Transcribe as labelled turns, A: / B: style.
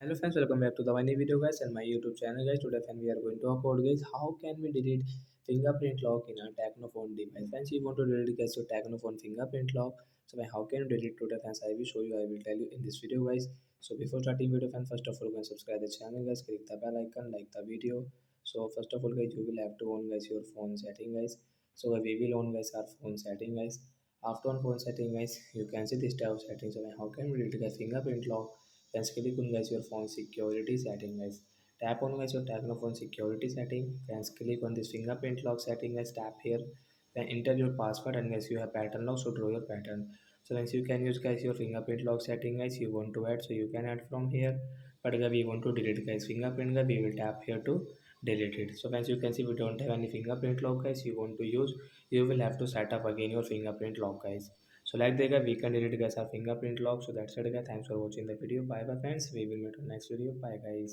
A: Hello friends, welcome back to the new video guys and my YouTube channel guys. Today friends, we are going to talk about guys how can we delete fingerprint lock in our Tecno phone device. Friends, you want to delete guys your Tecno phone fingerprint lock. So how can you delete today friends? I will show you. I will tell you in this video guys. So before starting video friends, first of all guys subscribe the channel guys. Click the bell icon, like the video. So first of all guys, you will have to on guys your phone setting guys. So we will on guys our phone setting guys. After on phone setting guys, you can see this type of settings. So how can we delete guys fingerprint lock? Then click on guys your phone security setting guys. Tap on guys your Tecno phone security setting. Then click on this fingerprint lock setting guys. Tap here. Then enter your password and guys you have pattern lock. So draw your pattern. So once you can use guys your fingerprint lock setting guys you want to add. So you can add from here. But guys we want to delete guys fingerprint guys. We will tap here to delete it. So once you can see we don't have any fingerprint lock guys you want to use. You will have to set up again your fingerprint lock guys. So like that guys, we can delete guys our fingerprint lock. So that's it guys. Thanks for watching the video. Bye bye friends. We will meet on next video. Bye guys.